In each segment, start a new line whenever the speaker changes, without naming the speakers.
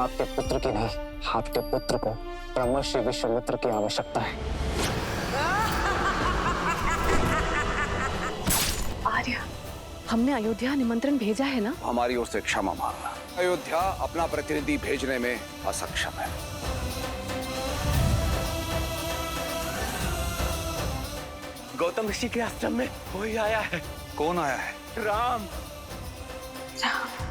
आपके पुत्र की नहीं, आपके पुत्र को ब्रह्मर्षि विश्वामित्र की आवश्यकता है।
आर्य, हमने अयोध्या निमंत्रण भेजा है ना?
हमारी ओर से क्षमा मांगना। अयोध्या अपना प्रतिनिधि भेजने में असक्षम है।
गौतम ऋषि के आश्रम में कोई आया है।
कौन आया है?
राम।
राम।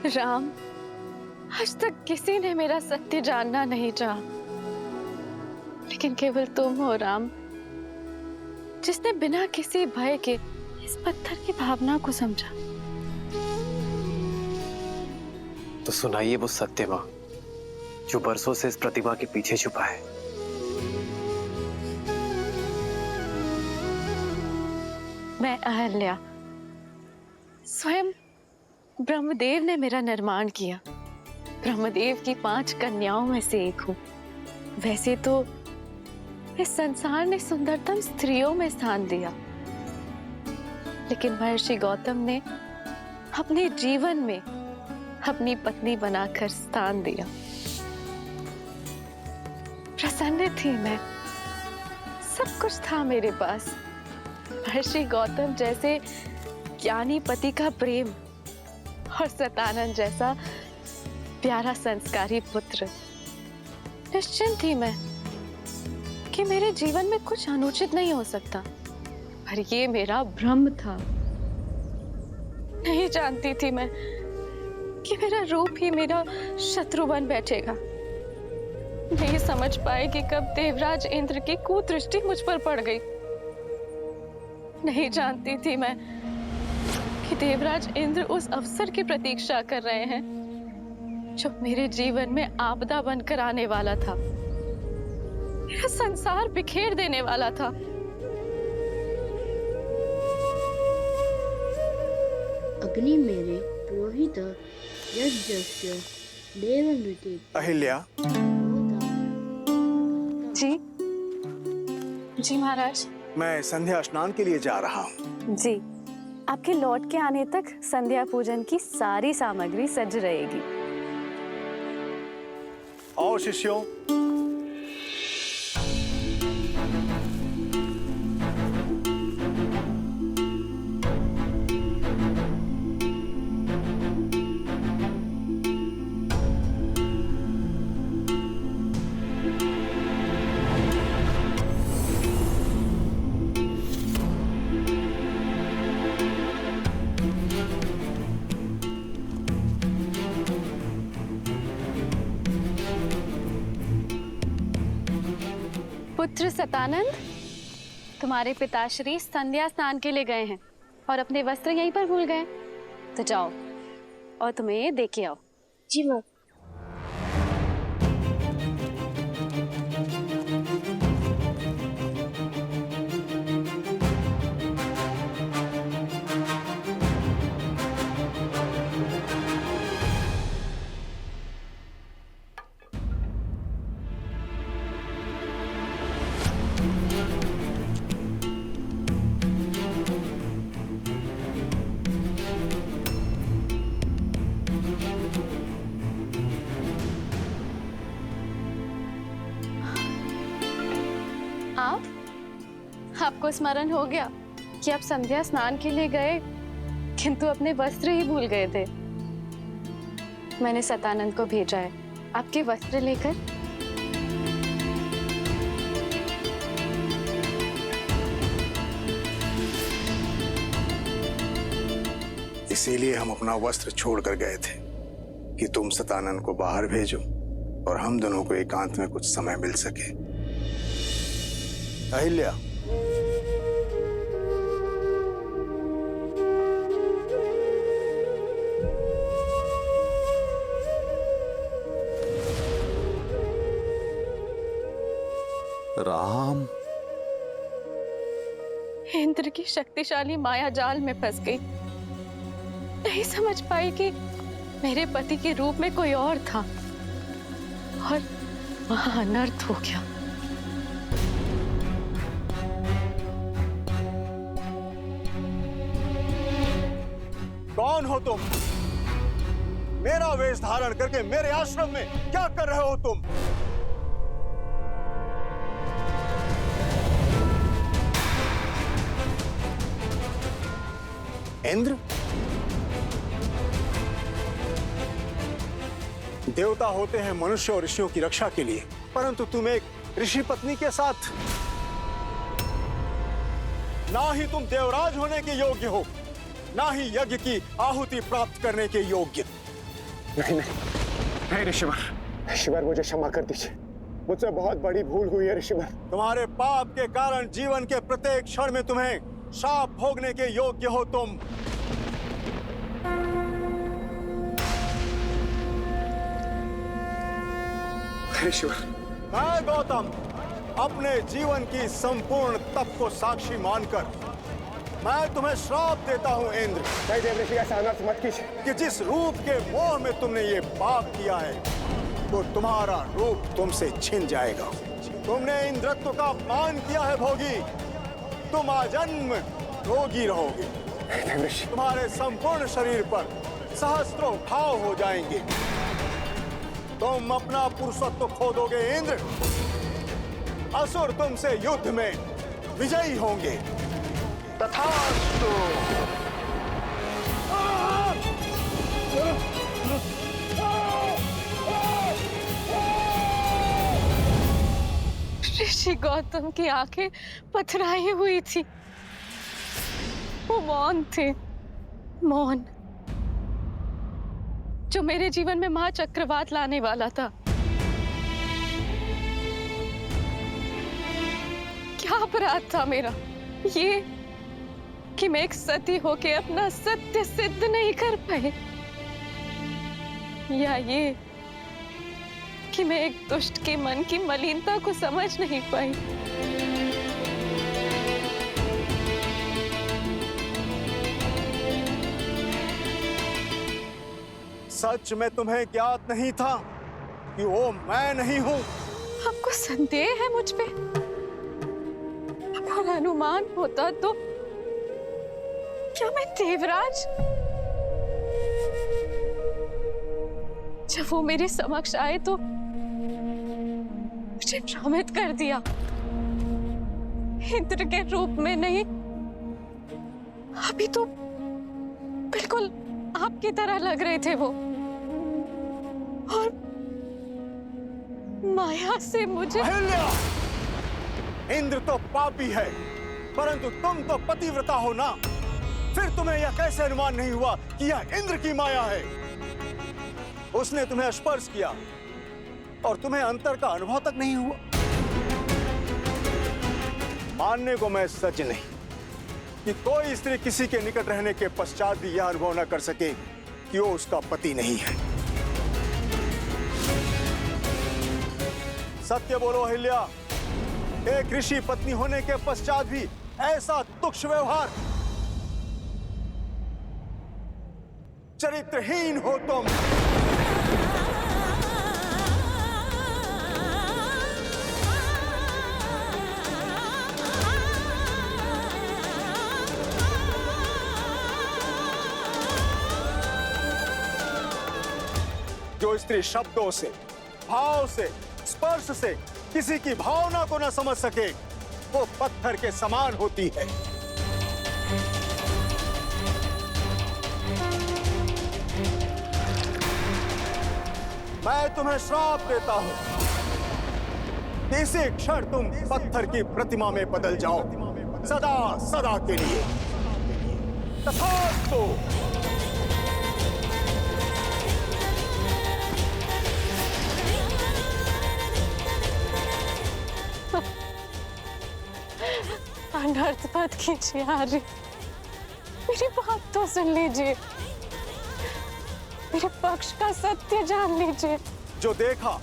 राम, आज तक किसी ने मेरा सत्य जानना नहीं चाहा, लेकिन केवल तुम हो राम, जिसने बिना किसी भय के इस पत्थर की भावना को समझा।
तो सुनाइए वो सत्य मां जो बरसों से इस प्रतिमा के पीछे छुपा है।
मैं अहल्या, स्वयं ब्रह्मदेव ने मेरा निर्माण किया। ब्रह्मदेव की 5 कन्याओं में से एक हूँ। वैसे तो इस संसार ने सुंदरतम स्त्रियों में स्थान दिया, लेकिन महर्षि गौतम ने अपने जीवन में अपनी पत्नी बनाकर स्थान दिया। प्रसन्न थी मैं, सब कुछ था मेरे पास। महर्षि गौतम जैसे ज्ञानी पति का प्रेम और सतानंद जैसा प्यारा संस्कारी पुत्र। निश्चिंत थी मैं कि मेरे जीवन में कुछ अनुचित नहीं हो सकता, पर ये मेरा भ्रम था। नहीं जानती थी मैं कि मेरा रूप ही मेरा शत्रु बन बैठेगा। नहीं समझ पाए कि कब देवराज इंद्र की कुदृष्टि मुझ पर पड़ गई। नहीं जानती थी मैं कि देवराज इंद्र उस अवसर की प्रतीक्षा कर रहे हैं जो मेरे जीवन में आपदा बनकर आने वाला था, मेरा संसार बिखेर देने वाला था।
अग्नि मेरे पुरोहित यज्ञस्य देवनृत्य।
अहिल्या,
जी जी महाराज।
मैं संध्या स्नान के लिए जा रहा हूँ।
जी, आपके लौट के आने तक संध्या पूजन की सारी सामग्री सज रहेगी।
आओ शिष्यों।
पुत्र सतानंद, तुम्हारे पिताश्री संध्या स्नान के लिए गए हैं और अपने वस्त्र यहीं पर भूल गए। तो जाओ और तुम्हें दे के आओ।
जी मां।
आपको स्मरण हो गया कि आप संध्या स्नान के लिए गए किंतु अपने वस्त्र ही भूल गए थे। मैंने सतानंद को भेजा है आपके वस्त्र लेकर।
इसीलिए हम अपना वस्त्र छोड़कर गए थे कि तुम सतानंद को बाहर भेजो और हम दोनों को एकांत में कुछ समय मिल सके। अहिल्या,
राम,
इंद्र की शक्तिशाली माया जाल में फंस गई। नहीं समझ पाई कि मेरे पति के रूप में कोई और था और वहां अनर्थ हो गया।
कौन हो तुम? मेरा वेश धारण करके मेरे आश्रम में क्या कर रहे हो तुम? इंद्र, देवता होते हैं मनुष्य और ऋषियों की रक्षा के लिए, परंतु तुम एक ऋषि पत्नी के साथ, ना ही तुम देवराज होने के योग्य हो, ना ही यज्ञ की आहुति प्राप्त करने के योग्य।
नहीं ऋषिवर, ऋषिवर मुझे क्षमा कर दीजिए, मुझसे बहुत बड़ी भूल हुई है ऋषिवर।
तुम्हारे पाप के कारण जीवन के प्रत्येक क्षण में तुम्हें शाप भोगने के योग्य हो तुम।
ऋषिवर,
मैं गौतम अपने जीवन की संपूर्ण तप को साक्षी मानकर मैं तुम्हें श्राप देता हूं इंद्र।
नहीं देव ऋषि, ऐसा अनर्थ मत कीजिए
कि जिस रूप के मोह में तुमने ये पाप किया है, तो तुम्हारा रूप तुमसे छिन जाएगा। तुमने इंद्रत्व का अपमान किया है भोगी, तुम आजन्म रोगी रहोगे।
देव ऋषि,
तुम्हारे संपूर्ण शरीर पर सहस्त्रों घाव हो जाएंगे। तुम अपना पुरुषत्व खो दोगे इंद्र। असुर तुमसे युद्ध में विजयी होंगे। तथास्तु।
ऋषि गौतम की आंखें पथराई हुई थी, वो मौन थे, मौन, जो मेरे जीवन में महाचक्रवात लाने वाला था। क्या अपराध था मेरा ये कि मैं एक सती होके अपना सत्य सिद्ध नहीं कर पाई, या ये कि मैं एक दुष्ट के मन की मलिनता को समझ नहीं पाई।
सच में तुम्हें ज्ञात नहीं था कि वो मैं नहीं हूं।
आपको संदेह है मुझ पे? अगर अनुमान होता तो क्या मैं देवराज? जब वो मेरे समक्ष आए तो मुझे भ्रमित कर दिया। इंद्र के रूप में नहीं, अभी तो बिल्कुल आपकी तरह लग रहे थे वो, और माया से मुझे।
अहिल्या! इंद्र तो पापी है, परंतु तुम तो पतिव्रता हो ना। फिर तुम्हें यह कैसे अनुमान नहीं हुआ कि यह इंद्र की माया है? उसने तुम्हें स्पर्श किया और तुम्हें अंतर का अनुभव तक नहीं हुआ। मानने को मैं सच नहीं कि कोई स्त्री किसी के निकट रहने के पश्चात भी यह अनुभव न कर सके कि वो उसका पति नहीं है। सत्य बोलो अहिल्या, एक ऋषि पत्नी होने के पश्चात भी ऐसा तुच्छ व्यवहार। चरित्रहीन हो तुम। जो स्त्री शब्दों से, भाव से, स्पर्श से किसी की भावना को न समझ सके, वो पत्थर के समान होती है। मैं तुम्हें श्राप देता हूं कि इसी क्षण तुम पत्थर की प्रतिमा में बदल जाओ, सदा सदा के लिए। तथास्तु।
अनर्थ मत कीजिए आर्य, मेरी बात तो सुन लीजिए, मेरे पक्ष का सत्य जान लीजिए।
जो देखा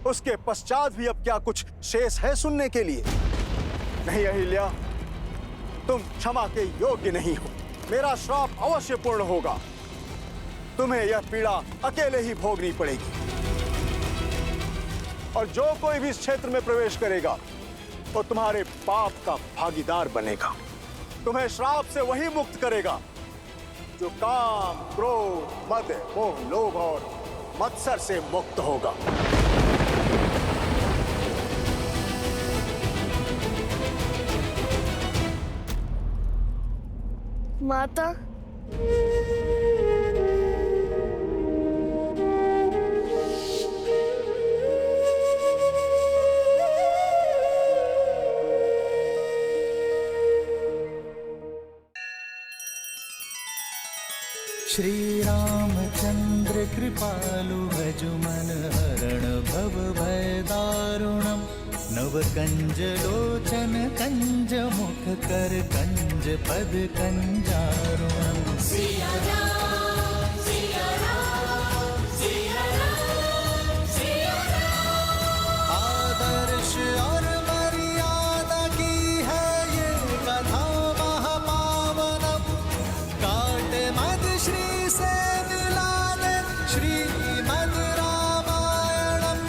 उसके पश्चात भी अब क्या कुछ शेष है सुनने के लिए? नहीं अहिल्या, तुम क्षमा के योग्य नहीं हो। मेरा श्राप अवश्य पूर्ण होगा। तुम्हें यह पीड़ा अकेले ही भोगनी पड़ेगी। और जो कोई भी इस क्षेत्र में प्रवेश करेगा वो तुम्हारे पाप का भागीदार बनेगा। तुम्हें श्राप से वही मुक्त करेगा जो काम, क्रोध, मद, मोह, लोभ और मत्सर से मुक्त होगा।
माता,
श्री रामचंद्र कृपालु भजु मन हरण भव भय दारुणम। नव कंज लोचन कंज मुख कर कंज पद कंजारुणम। आदर्श और मर्यादा की है ये कथा महापावनम। काट मद श्री से मिला दे श्रीमद् रामायणम।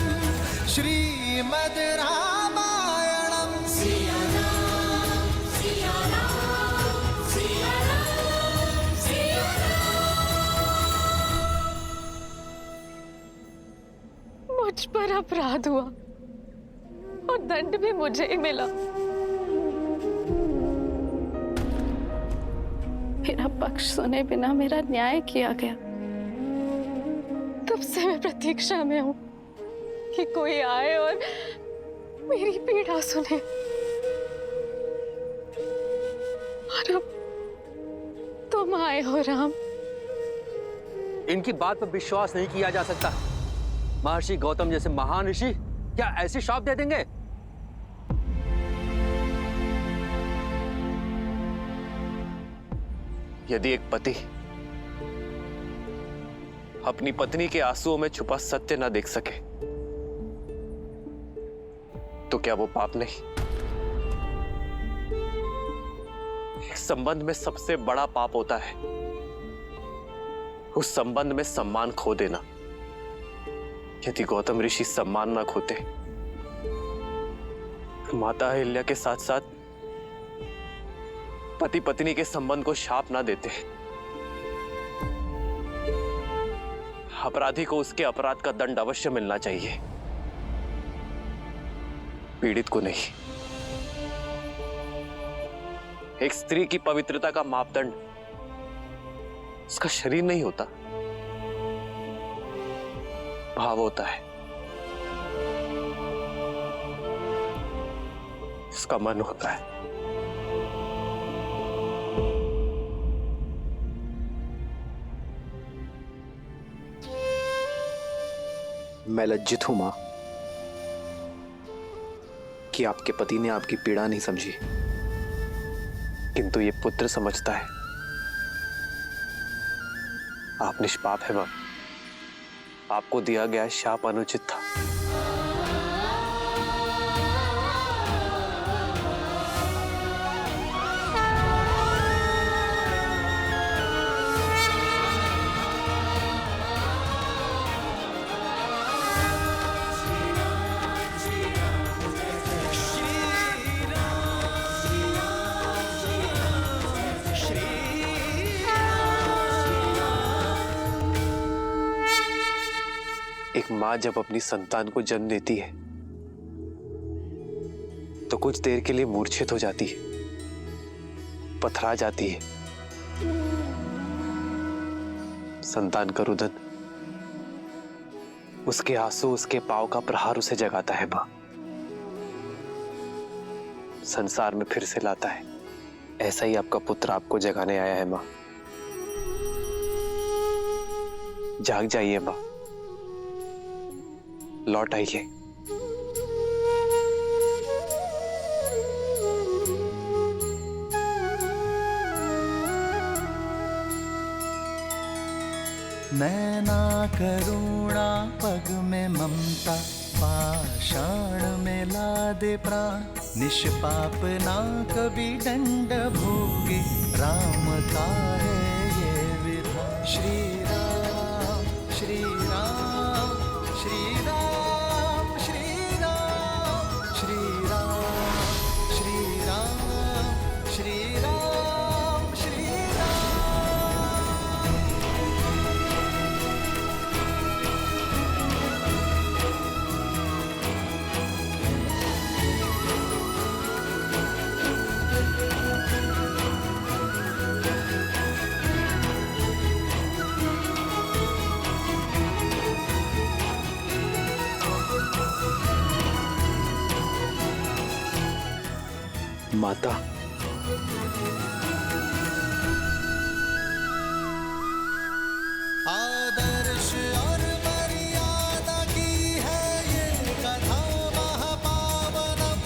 श्रीमद् रामायणम।
मुझ पर अपराध हुआ और दंड भी मुझे ही मिला। मेरा पक्ष सुने बिना मेरा न्याय किया गया। तब से मैं प्रतीक्षा में हूं कि कोई आए और मेरी पीड़ा सुने। और अब तुम आए हो राम।
इनकी बात पर विश्वास नहीं किया जा सकता। महर्षि गौतम जैसे महान ऋषि क्या ऐसे श्राप दे देंगे?
यदि एक पति अपनी पत्नी के आंसुओं में छुपा सत्य न देख सके तो क्या वो पाप नहीं? एक संबंध में सबसे बड़ा पाप होता है उस संबंध में सम्मान खो देना। यदि गौतम ऋषि सम्मान न खोते, माता अहिल्या के साथ साथ पति पत्नी के संबंध को शाप ना देते, अपराधी को उसके अपराध का दंड अवश्य मिलना चाहिए, पीड़ित को नहीं। एक स्त्री की पवित्रता का मापदंड उसका शरीर नहीं होता, भाव होता है, उसका मन होता है। मैं लज्जित हूं मां कि आपके पति ने आपकी पीड़ा नहीं समझी, किंतु ये पुत्र समझता है। आप निष्पाप है मां, आपको दिया गया शाप अनुचित था। एक मां जब अपनी संतान को जन्म देती है तो कुछ देर के लिए मूर्छित हो जाती है, पथरा जाती है। संतान का रुदन, उसके आंसू, उसके पांव का प्रहार उसे जगाता है मां, संसार में फिर से लाता है। ऐसा ही आपका पुत्र आपको जगाने आया है मां। जाग जाइए मां, लौट आइए।
नैना करुणा पग में ममता, पाषाण में ला दे प्राण, निष्पाप ना कभी दंड भोगे, राम का है ये विधान। श्री राम श्री राम श्री राम श्री राम श्री राम श्री राम श्री राम श्री राम।
माता,
आदर्श और मर्यादा की है ये कथा महापावनम,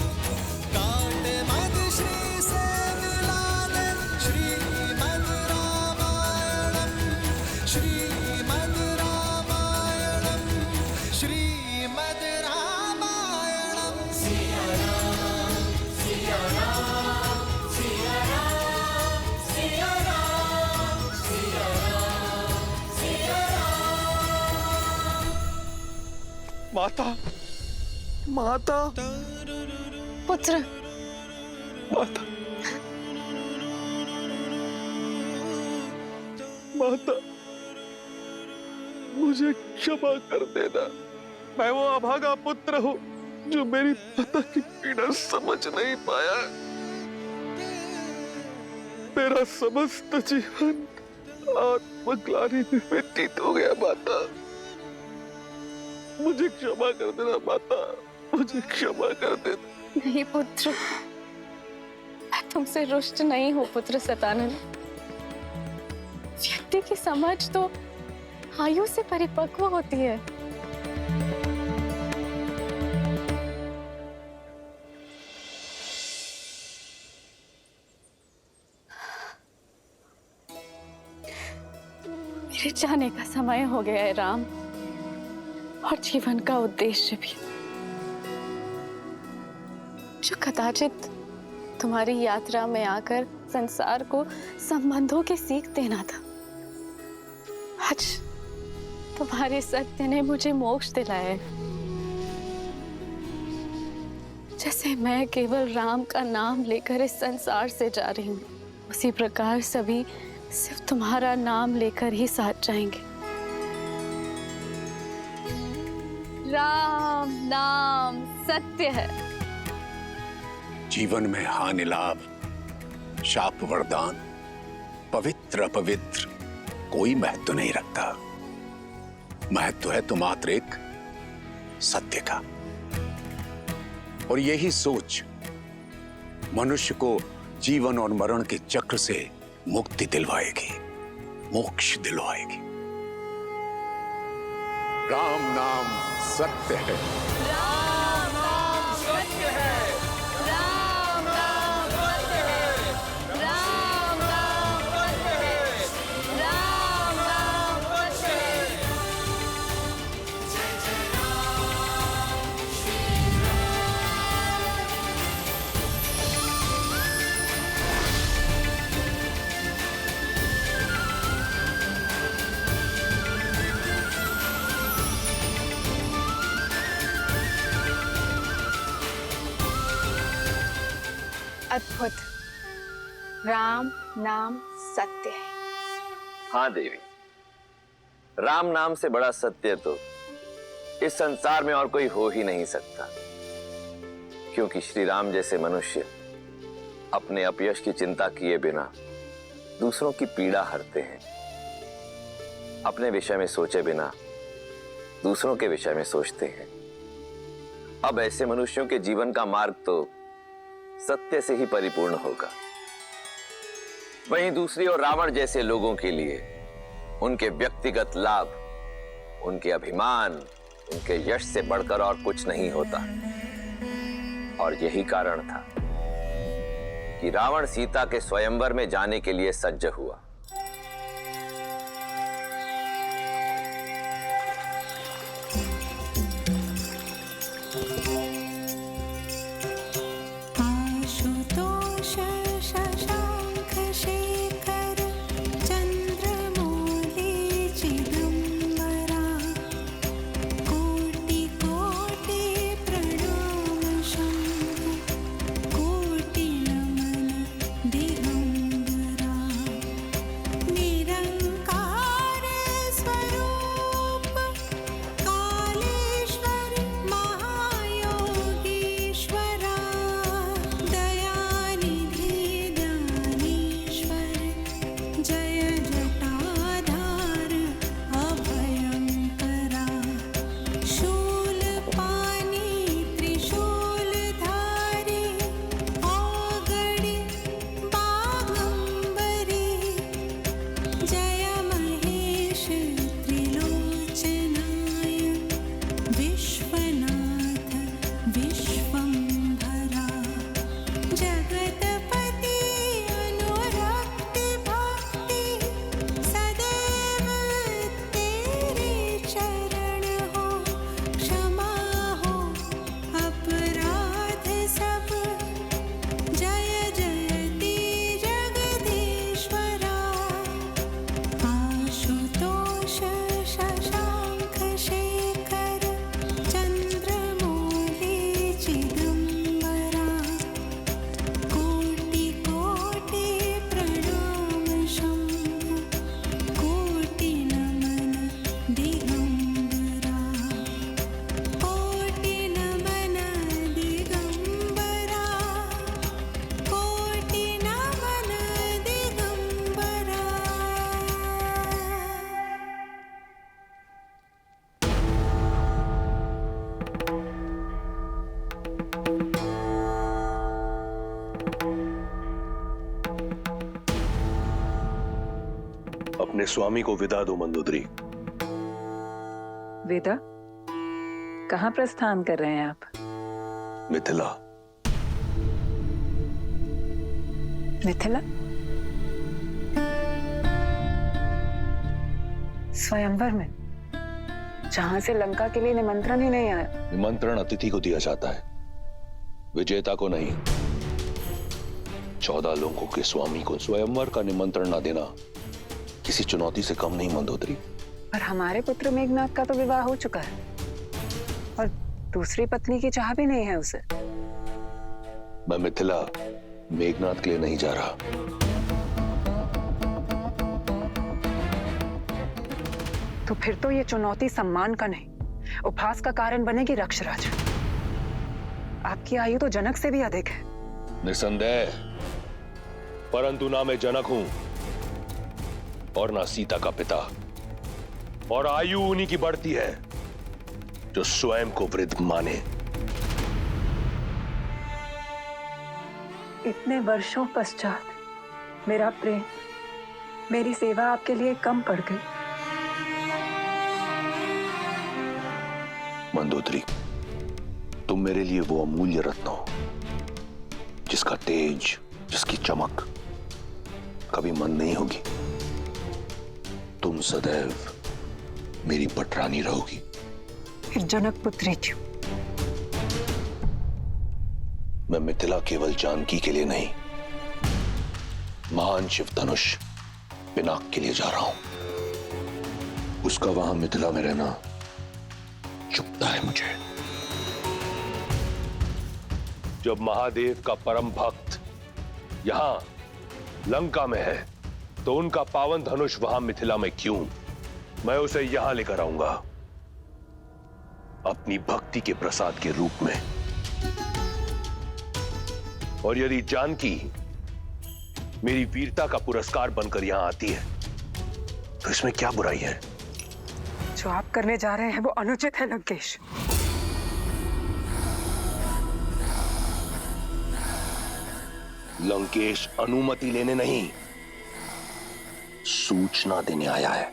काटे मद श्री से मिलाने, श्रीमद् रामायणम श्रीमद् रामायणम श्रीमद् रामायणम। सिया राम सिया राम सिया राम सिया राम सिया राम सिया राम।
माता, माता,
पुत्र,
माता, माता, मुझे क्षमा कर देना। मैं वो अभागा पुत्र हूँ जो मेरी माता की पीड़ा समझ नहीं पाया। मेरा समस्त जीवन आत्मग्लानि में व्यतीत हो गया। माता, मुझे क्षमा कर देना। माता, मुझे क्षमा कर देना।
नहीं पुत्र, मैं तुमसे रुष्ट नहीं हूँ पुत्र सतानंद। व्यक्ति की समझ तो आयु से परिपक्व होती है। मेरे जाने का समय हो गया है राम, और जीवन का उद्देश्य भी, जो कदाचित तुम्हारी यात्रा में आकर संसार को संबंधों की सीख देना था। आज तुम्हारे सत्य ने मुझे मोक्ष दिलाया है। जैसे मैं केवल राम का नाम लेकर इस संसार से जा रही हूँ, उसी प्रकार सभी सिर्फ तुम्हारा नाम लेकर ही साथ जाएंगे। राम नाम सत्य है।
जीवन में हानि लाभ, शाप वरदान, पवित्र अपवित्र कोई महत्व नहीं रखता। महत्व है तो मात्र एक सत्य का। और यही सोच मनुष्य को जीवन और मरण के चक्र से मुक्ति दिलवाएगी, मोक्ष दिलवाएगी। राम नाम सत्य है।
राम नाम सत्य है। राम नाम सत्य है। राम नाम सत्य है। राम नाम सत्य है।
जय जय राम श्री राम।
अद्भुत। राम नाम सत्य है।
हाँ देवी, राम नाम से बड़ा सत्य तो इस संसार में और कोई हो ही नहीं सकता। क्योंकि श्री राम जैसे मनुष्य अपने अपयश की चिंता किए बिना दूसरों की पीड़ा हरते हैं। अपने विषय में सोचे बिना दूसरों के विषय में सोचते हैं। अब ऐसे मनुष्यों के जीवन का मार्ग तो सत्य से ही परिपूर्ण होगा। वहीं दूसरी ओर रावण जैसे लोगों के लिए उनके व्यक्तिगत लाभ, उनके अभिमान, उनके यश से बढ़कर और कुछ नहीं होता। और यही कारण था कि रावण सीता के स्वयंवर में जाने के लिए सज्ज हुआ।
अपने स्वामी को विदा दो मंदोदरी।
विदा? कहाँ प्रस्थान कर रहे हैं आप?
मिथिला।
मिथिला? स्वयंवर में, जहां से लंका के लिए निमंत्रण ही नहीं आया।
निमंत्रण अतिथि को दिया जाता है, विजेता को नहीं। 14 लोगों के स्वामी को स्वयंवर का निमंत्रण न देना किसी चुनौती से कम नहीं मंदोदरी।
पर हमारे पुत्र मेघनाथ का तो विवाह हो चुका है और दूसरी पत्नी की चाह भी नहीं है उसे।
मैं मिथिला मेघनाथ के लिए नहीं जा रहा।
तो फिर तो ये चुनौती सम्मान का नहीं, उपहास का कारण बनेगी रक्षराज। आपकी आयु तो जनक से भी अधिक है।
निसंदेह, परंतु ना मैं जनक हूं और ना सीता का पिता, और आयु उन्हीं की बढ़ती है जो स्वयं को वृद्ध माने।
इतने वर्षों पश्चात मेरा प्रेम, मेरी सेवा आपके लिए कम पड़ गई।
मंदोदरी, तुम मेरे लिए वो अमूल्य रत्न हो जिसका तेज, जिसकी चमक कभी मंद नहीं होगी। तुम सदैव मेरी पटरानी रहोगी।
फिर जनक पुत्री क्यों?
मैं मिथिला केवल जानकी के लिए नहीं, महान शिव धनुष पिनाक के लिए जा रहा हूं। उसका वहां मिथिला में रहना चुभता है मुझे। जब महादेव का परम भक्त यहां लंका में है, तो उनका पावन धनुष वहां मिथिला में क्यों? मैं उसे यहां लेकर आऊंगा, अपनी भक्ति के प्रसाद के रूप में। और यदि जानकी मेरी वीरता का पुरस्कार बनकर यहां आती है, तो इसमें क्या बुराई है?
जो आप करने जा रहे हैं वो अनुचित है लंकेश।
लंकेश अनुमति लेने नहीं, सूचना देने आया है।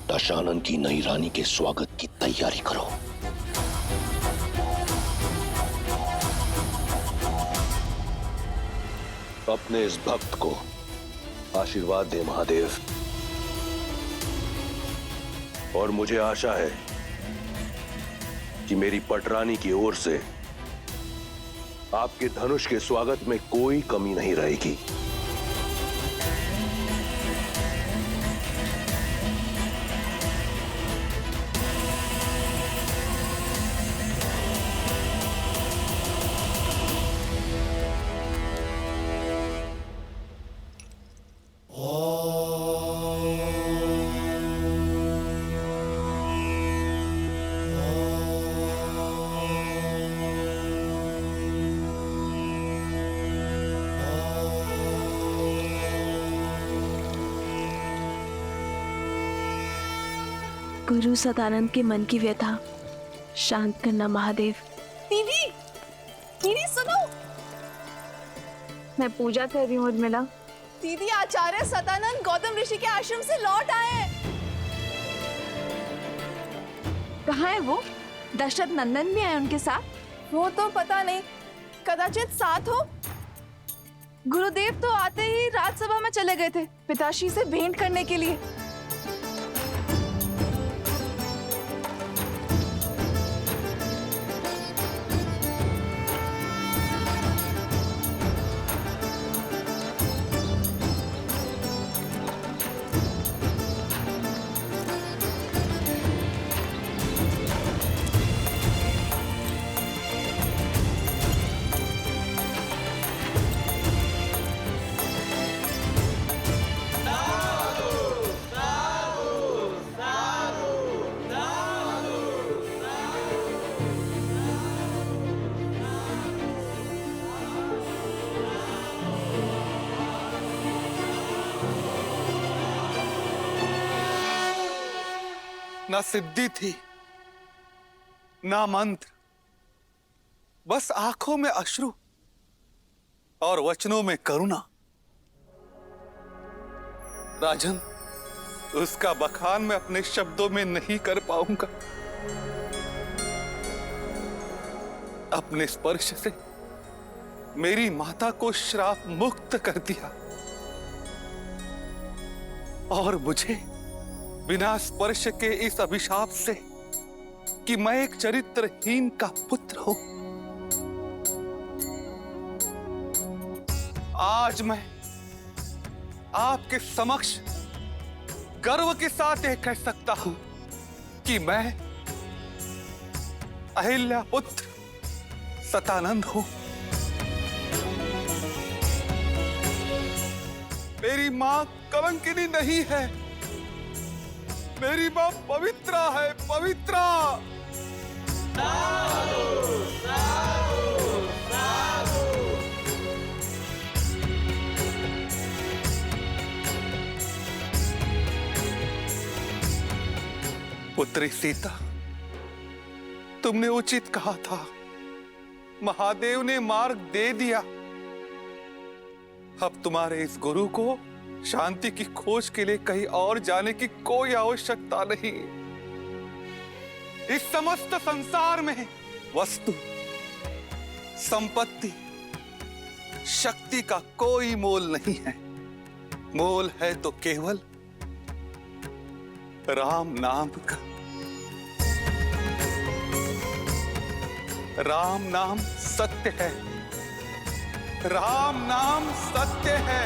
दशानन की नई रानी के स्वागत की तैयारी करो। अपने इस भक्त को आशीर्वाद दे महादेव। और मुझे आशा है कि मेरी पटरानी की ओर से आपके धनुष के स्वागत में कोई कमी नहीं रहेगी।
गुरु सदानंद के मन की व्यथा शांत करना महादेव।
दीदी, दीदी सुनो।
मैं पूजा कर रही हूँ उर्मिला।
दीदी, आचार्य सदानंद गौतम ऋषि के आश्रम से लौट आए हैं।
कहाँ है वो? दशरथ नंदन भी आए उनके साथ?
वो तो पता नहीं, कदाचित साथ हो। गुरुदेव तो आते ही राजसभा में चले गए थे पिताश्री से भेंट करने के लिए।
ना सिद्धि थी, ना मंत्र, बस आंखों में अश्रु और वचनों में करुणा।
राजन, उसका बखान मैं अपने शब्दों में नहीं कर पाऊंगा। अपने स्पर्श से मेरी माता को श्राप मुक्त कर दिया और मुझे बिना स्पर्श के इस अभिशाप से कि मैं एक चरित्रहीन का पुत्र हूं, आज मैं आपके समक्ष गर्व के साथ यह कह सकता हूं कि मैं अहिल्या पुत्र सतानंद हूं। मेरी मां कलंकिनी नहीं है, मेरी मां पवित्रा है, पवित्रा। पुत्री सीता, तुमने उचित कहा था, महादेव ने मार्ग दे दिया। अब तुम्हारे इस गुरु को शांति की खोज के लिए कहीं और जाने की कोई आवश्यकता नहीं। इस समस्त संसार में वस्तु, संपत्ति, शक्ति का कोई मोल नहीं है। मोल है तो केवल राम नाम का। राम नाम सत्य है, राम नाम सत्य है।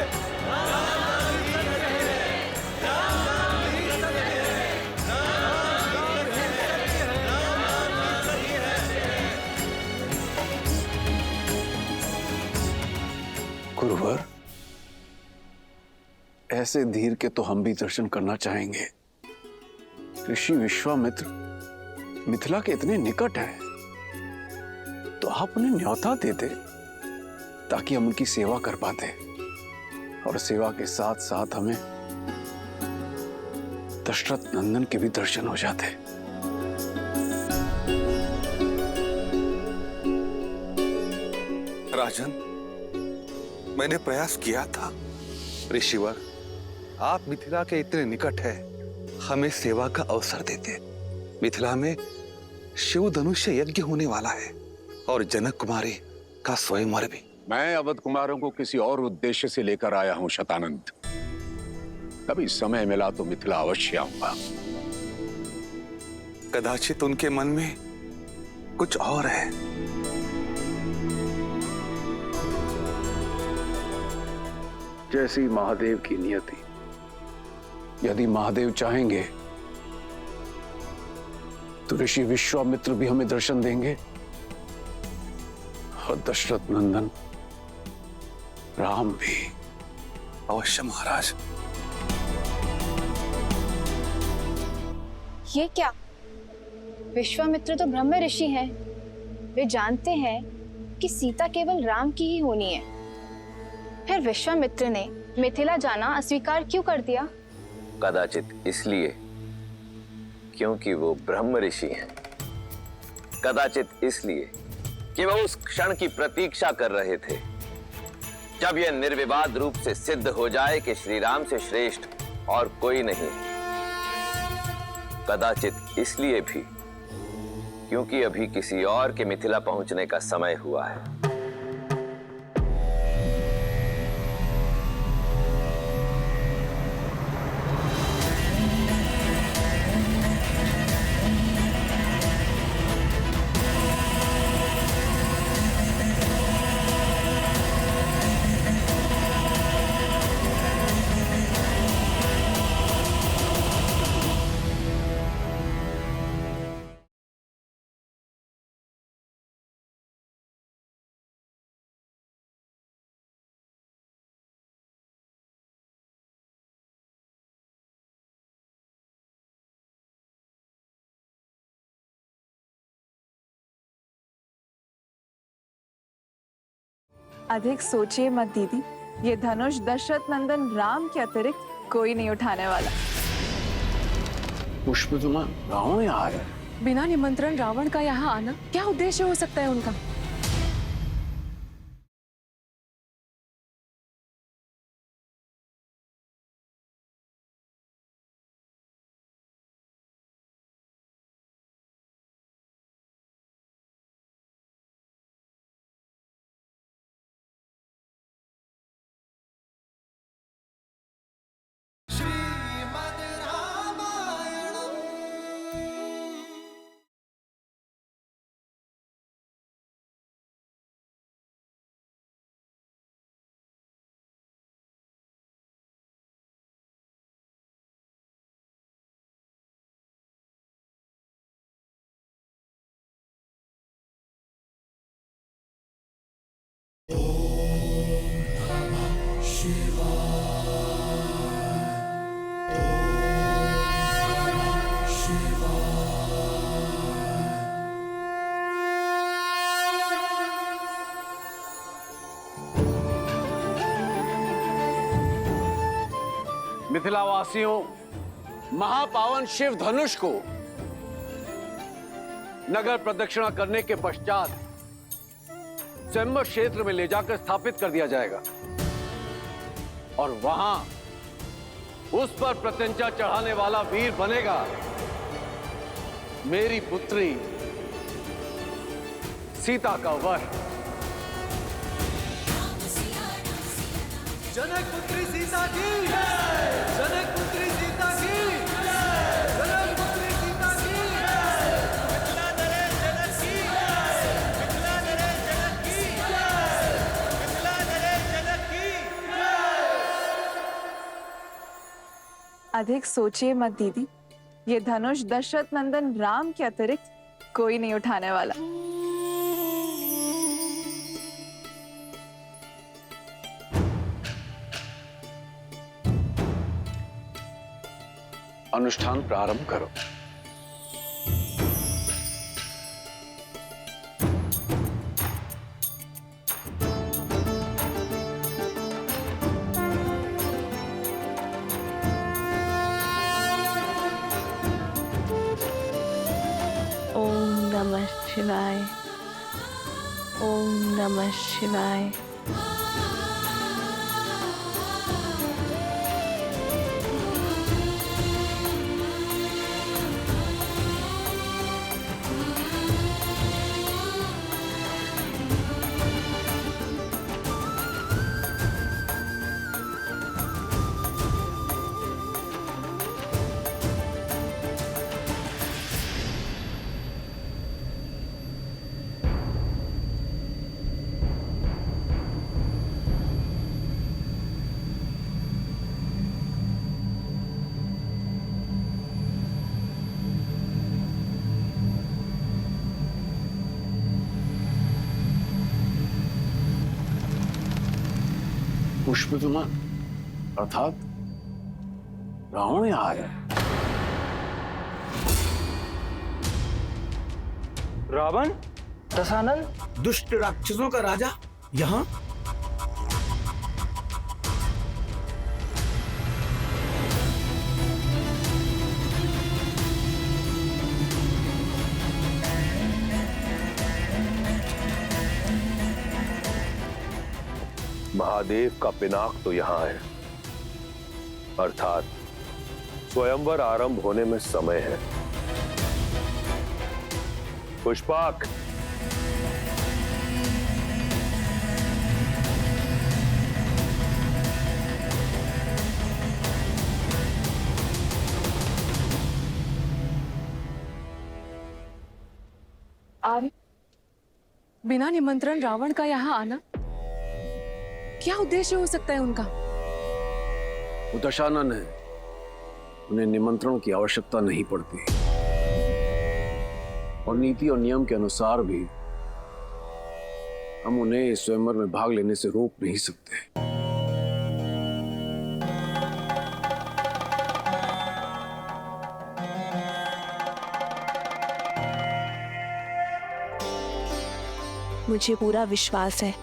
गुरुवर, ऐसे धीर के तो हम भी दर्शन करना चाहेंगे। ऋषि विश्वामित्र मिथिला के इतने निकट है, तो आप उन्हें न्योता दे दे ताकि हम उनकी सेवा कर पाते, और सेवा के साथ साथ हमें दशरथ नंदन के भी दर्शन हो जाते।
राजन, मैंने प्रयास किया था। ऋषिवर, आप मिथिला के इतने निकट है, हमें सेवा का अवसर देते। मिथिला में शिव धनुष्य यज्ञ होने वाला है और जनक कुमारी का स्वयंवर भी।
मैं अवध कुमारों को किसी और उद्देश्य से लेकर आया हूं शतानंद। कभी समय मिला तो मिथिला अवश्य आऊंगा।
कदाचित उनके मन में कुछ और है।
जैसी महादेव की नियति। यदि महादेव चाहेंगे तो ऋषि विश्वामित्र भी हमें दर्शन देंगे और दशरथ नंदन राम भी।
अवश्य महाराज।
ये क्या? विश्वामित्र तो ब्रह्म ऋषि हैं। वे जानते हैं कि सीता केवल राम की ही होनी है। फिर विश्वामित्र ने मिथिला जाना अस्वीकार क्यों कर दिया?
कदाचित इसलिए क्योंकि वो ब्रह्म ऋषि हैं। कदाचित इसलिए कि वो उस क्षण की प्रतीक्षा कर रहे थे जब यह निर्विवाद रूप से सिद्ध हो जाए कि श्री राम से श्रेष्ठ और कोई नहीं। कदाचित इसलिए भी क्योंकि अभी किसी और के मिथिला पहुंचने का समय हुआ है।
अधिक सोचिए मत दीदी, ये धनुष दशरथ नंदन राम के अतिरिक्त कोई नहीं उठाने वाला।
पुष्पतुमा, रावण यहाँ है।
बिना निमंत्रण रावण का यहाँ आना क्या उद्देश्य हो सकता है उनका?
मिथिलावासियों, महापावन शिव धनुष को नगर प्रदक्षिणा करने के पश्चात स्वयंवर क्षेत्र में ले जाकर स्थापित कर दिया जाएगा और वहां उस पर प्रत्यंचा चढ़ाने वाला वीर बनेगा मेरी पुत्री सीता का वर।
जनक पुत्री सीता की जय, जनक पुत्री सीता की जय, जनक पुत्री सीता की जय, मिथिला नरे जनक की जय, मिथिला नरे जनक की जय, मिथिला नरे जनक की जय।
अधिक सोचिए मत दीदी, ये धनुष दशरथ नंदन राम के अतिरिक्त कोई नहीं उठाने वाला।
अनुष्ठान प्रारंभ करो।
ओम नमः शिवाय, ओम नमः शिवाय।
पुष्प विमान अर्थात रावण यहाँ आया।
रावण, दशानन, दुष्ट राक्षसों का राजा यहाँ?
महादेव का पिनाक तो यहाँ है, अर्थात स्वयंवर आरंभ होने में समय है। पुष्पाक,
आर्य, बिना निमंत्रण रावण का यहाँ आना, क्या उद्देश्य हो सकता है उनका?
वो दशानन है, उन्हें निमंत्रण की आवश्यकता नहीं पड़ती और नीति और नियम के अनुसार भी हम उन्हें इस स्वयंवर में भाग लेने से रोक नहीं सकते।
मुझे पूरा विश्वास है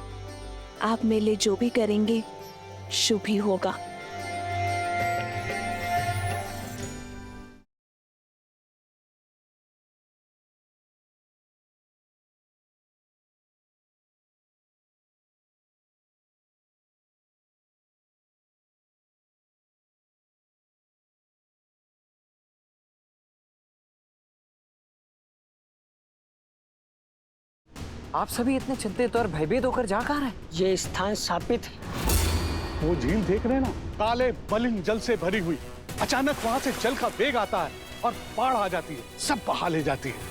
आप मेरे लिए जो भी करेंगे शुभ ही होगा।
आप सभी इतने चिंतित और भयभीत होकर जा कहाँ रहे?
ये स्थान शापित है।
वो झील देख रहे हैं ना, काले मलिन जल से भरी हुई। अचानक वहां से जल का वेग आता है और बाढ़ आ जाती है, सब बहा ले जाती है।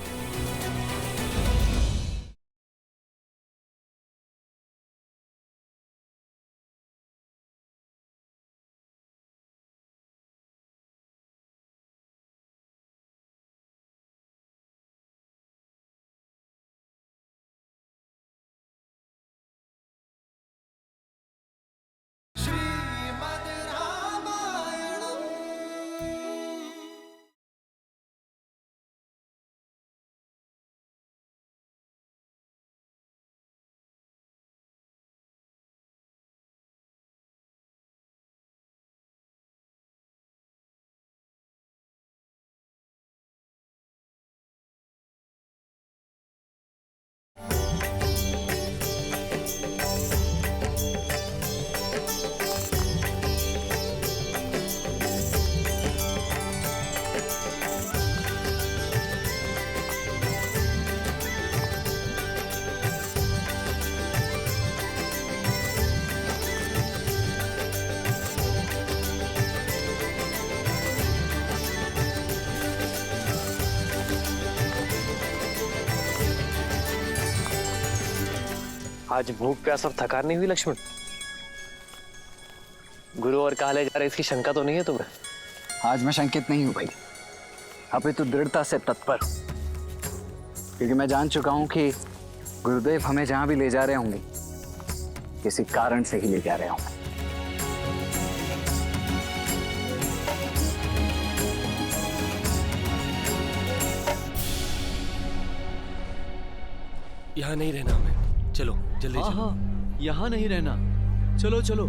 आज भूख प्यास और थकान नहीं हुई लक्ष्मण? गुरु और कहा ले जा रहे इसकी शंका तो नहीं है तुम्हें?
आज मैं शंकित नहीं हूं भाई, अभी तो दृढ़ता से तत्पर, क्योंकि मैं जान चुका हूं कि गुरुदेव हमें जहां भी ले जा रहे होंगे किसी कारण से ही ले जा रहे होंगे।
यहाँ नहीं रहना हमें, चलो जल्दी चलो।
हाँ, यहाँ नहीं रहना, चलो चलो।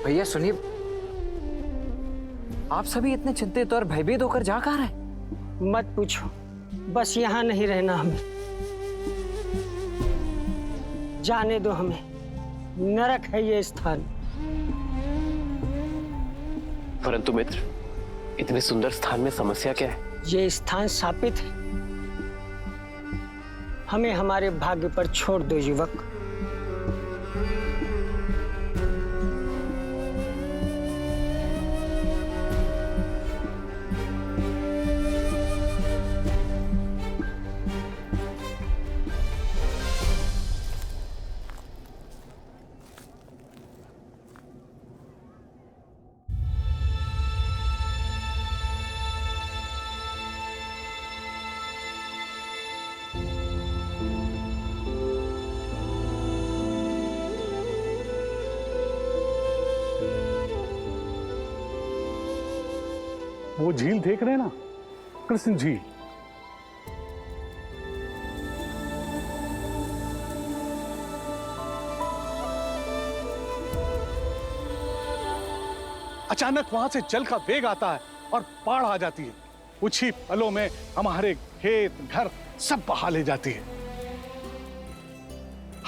भैया सुनिए, आप सभी इतने चिंतित और भयभीत होकर जा कहाँ रहे?
मत पूछो, बस यहाँ नहीं रहना हमें, जाने दो हमें, नरक है ये स्थान।
परंतु मित्र, इतने सुंदर स्थान में समस्या क्या है?
ये स्थान शापित है, हमें हमारे भाग्य पर छोड़ दो युवक।
वो झील देख रहे हैं ना, कृष्ण झील। अचानक वहां से जल का वेग आता है और बाढ़ आ जाती है। कुछ ही पलों में हमारे खेत घर सब बहा ले जाती है।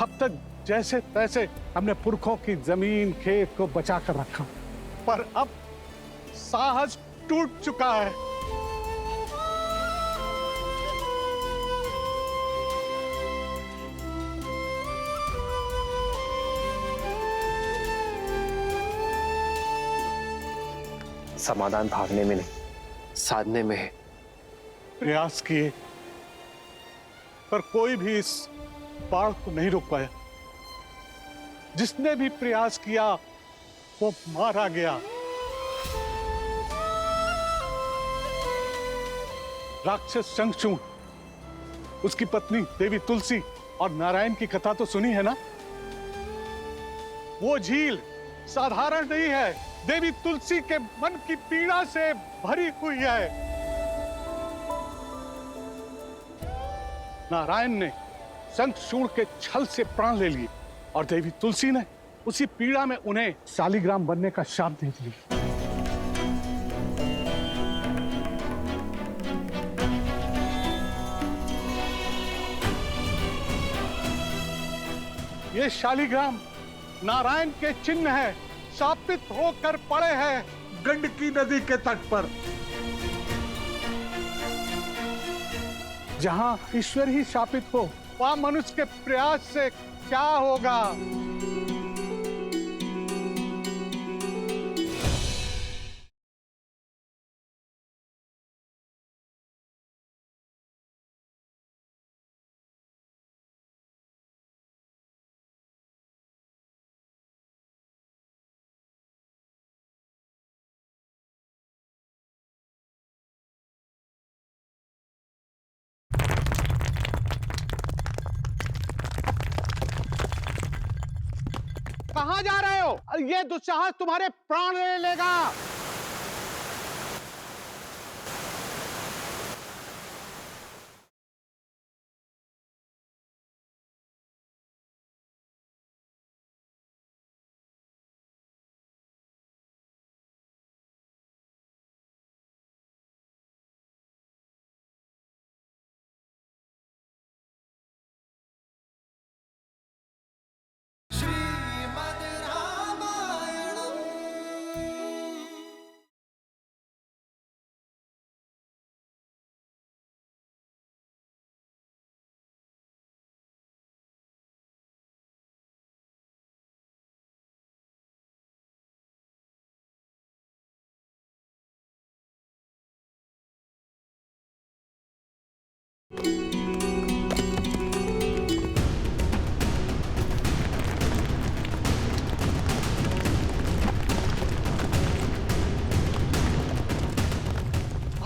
अब तक जैसे तैसे हमने पुरखों की जमीन खेत को बचाकर रखा, पर अब साहस टूट चुका है।
समाधान भागने में नहीं, साधने में है।
प्रयास किए, पर कोई भी इस बाढ़ को नहीं रोक पाया। जिसने भी प्रयास किया वो मारा गया। राक्षस शंखचूड़, उसकी पत्नी देवी तुलसी और नारायण की कथा तो सुनी है ना? वो झील साधारण नहीं है, देवी तुलसी के मन की पीड़ा से भरी हुई है। नारायण ने शंखचूड़ के छल से प्राण ले लिए और देवी तुलसी ने उसी पीड़ा में उन्हें शालिग्राम बनने का शाप दे दिया। ये शालिग्राम नारायण के चिन्ह है, शापित होकर पड़े हैं गंडकी नदी के तट पर। जहां ईश्वर ही शापित हो, वहां मनुष्य के प्रयास से क्या होगा? कहां जा रहे हो? ये दुस्साहस तुम्हारे प्राण ले लेगा।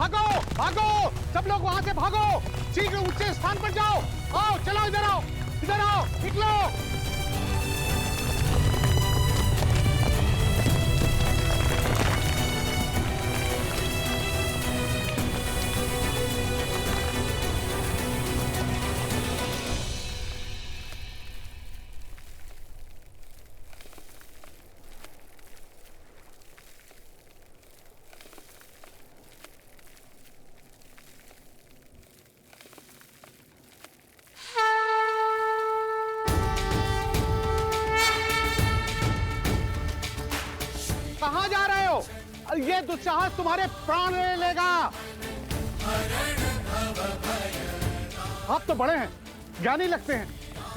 भागो भागो, सब लोग वहां से भागो, शीघ्र ऊंचे स्थान पर जाओ। आओ चलो, इधर आओ, इधर आओ, निकलो। कहां जा रहे हो? ये दुस्साहस तुम्हारे प्राण ले लेगा। आप तो बड़े हैं, ज्ञानी लगते हैं,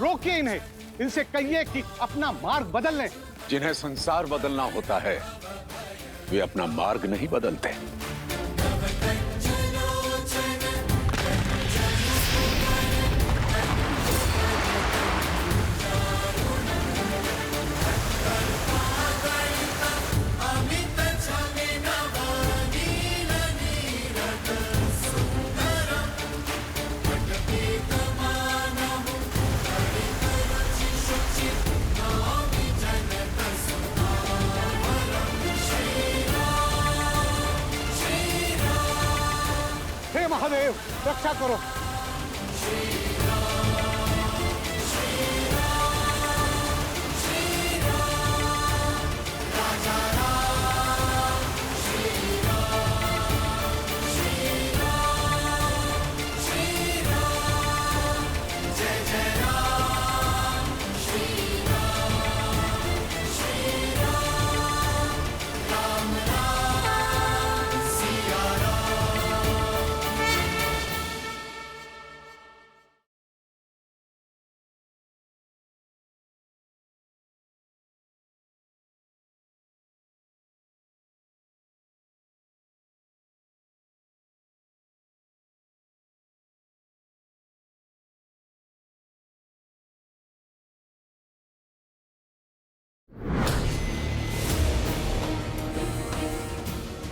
रोकिए इन्हें, इनसे कहिए कि अपना मार्ग बदल लें।
जिन्हें संसार बदलना होता है वे अपना मार्ग नहीं बदलते।
हे महादेव, रक्षा करो।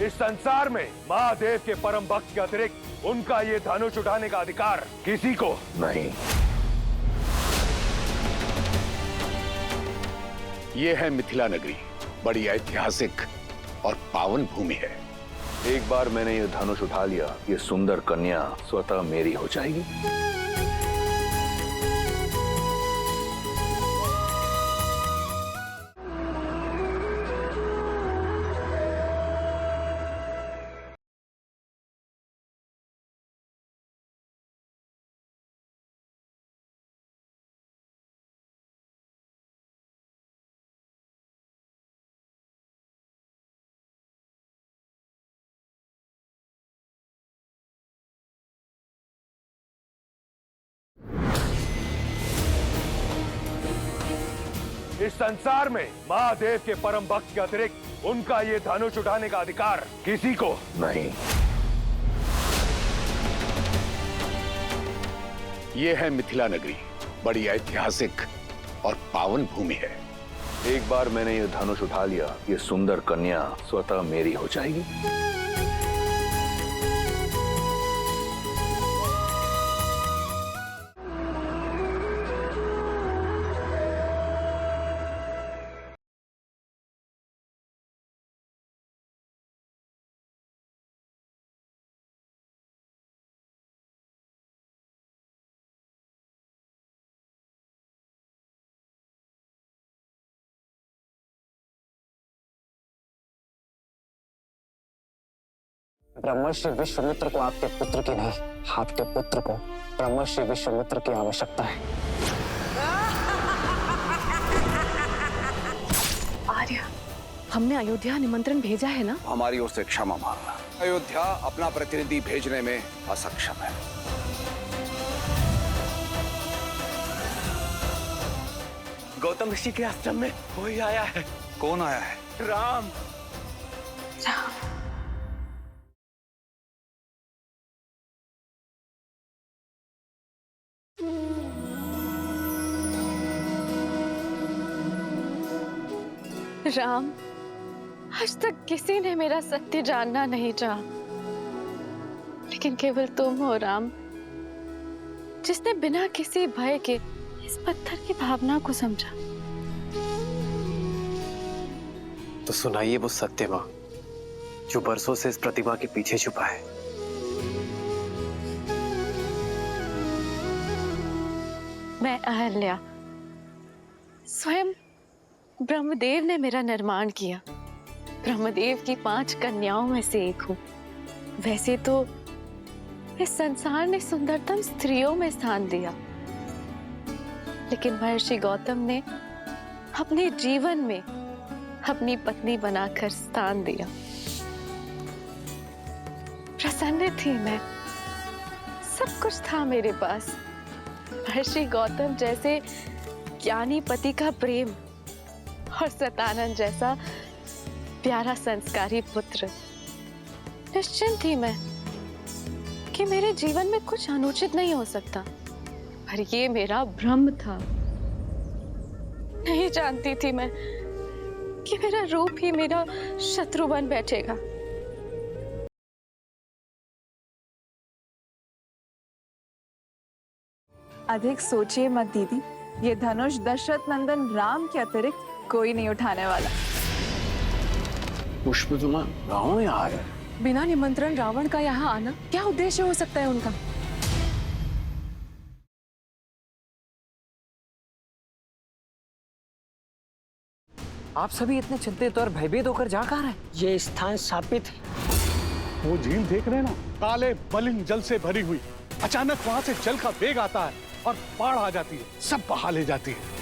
इस संसार में महादेव के परम भक्त के अतिरिक्त उनका ये धनुष उठाने का अधिकार किसी को नहीं।
ये है मिथिला नगरी, बड़ी ऐतिहासिक और पावन भूमि है।
एक बार मैंने ये धनुष उठा लिया, ये सुंदर कन्या स्वतः मेरी हो जाएगी।
इस संसार में महादेव के परम भक्त के अतिरिक्त उनका ये धनुष उठाने का अधिकार किसी को
नहीं।
ये है मिथिला नगरी, बड़ी ऐतिहासिक और पावन भूमि है।
एक बार मैंने ये धनुष उठा लिया, ये सुंदर कन्या स्वतः मेरी हो जाएगी।
ब्रह्मर्षि विश्वामित्र को आपके पुत्र की नहीं, आपके पुत्र को ब्रह्मर्षि विश्वामित्र की आवश्यकता है।
आर्य, हमने अयोध्या निमंत्रण भेजा है ना?
हमारी ओर से क्षमा मांगना। अयोध्या अपना प्रतिनिधि भेजने में असक्षम है।
गौतम ऋषि के आश्रम में कोई आया है।
कौन आया है?
राम।
राम।
राम, आज तक किसी ने मेरा सत्य जानना नहीं चाहा। लेकिन केवल तुम हो राम, जिसने बिना किसी भय के इस पत्थर की भावना को समझा।
तो सुनाइए वो सत्य मां जो बरसों से इस प्रतिमा के पीछे छुपा है।
मैं अहल्या, स्वयं ब्रह्मदेव ने मेरा निर्माण किया। ब्रह्मदेव की 5 कन्याओं में से एक हूं। वैसे तो इस संसार ने सुंदरतम स्त्रियों में स्थान दिया, लेकिन महर्षि गौतम ने अपने जीवन में अपनी पत्नी बनाकर स्थान दिया। प्रसन्न थी मैं, सब कुछ था मेरे पास। महर्षि गौतम जैसे ज्ञानी पति का प्रेम और सतानंद जैसा प्यारा संस्कारी पुत्र। निश्चिंत थी मैं कि मेरे जीवन में कुछ अनुचित नहीं हो सकता, पर ये मेरा भ्रम था। नहीं जानती थी मैं कि मेरा रूप ही मेरा शत्रु बन बैठेगा।
अधिक सोचिए मत दीदी, ये धनुष दशरथ नंदन राम के अतिरिक्त कोई नहीं उठाने वाला।
पुष्पतुमा, रावण यहाँ है।
बिना निमंत्रण रावण का यहाँ आना क्या उद्देश्य हो सकता है उनका?
आप सभी इतने चिंतित और भयभीत होकर जा कहाँ रहे?
ये स्थान शापित है।
वो झील देख रहे हैं ना, काले मलिन जल से भरी हुई। अचानक वहां से जल का वेग आता है और बाढ़ आ जाती है, सब बहा ले जाती है।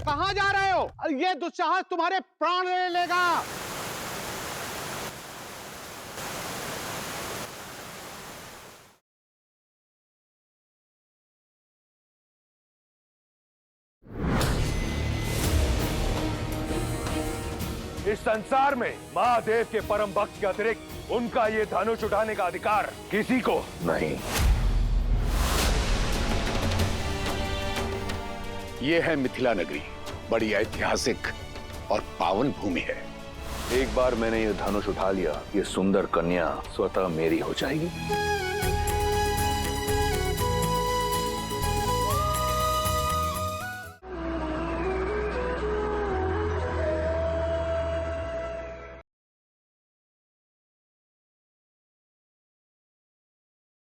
कहां जा रहे हो? ये दुस्साहस तुम्हारे प्राण ले लेगा।
इस संसार में महादेव के परम भक्त के अतिरिक्त उनका ये धनुष उठाने का अधिकार किसी को
नहीं। ये है मिथिला नगरी, बड़ी ऐतिहासिक और पावन भूमि है।
एक बार मैंने ये धनुष उठा लिया, ये सुंदर कन्या स्वतः मेरी हो जाएगी।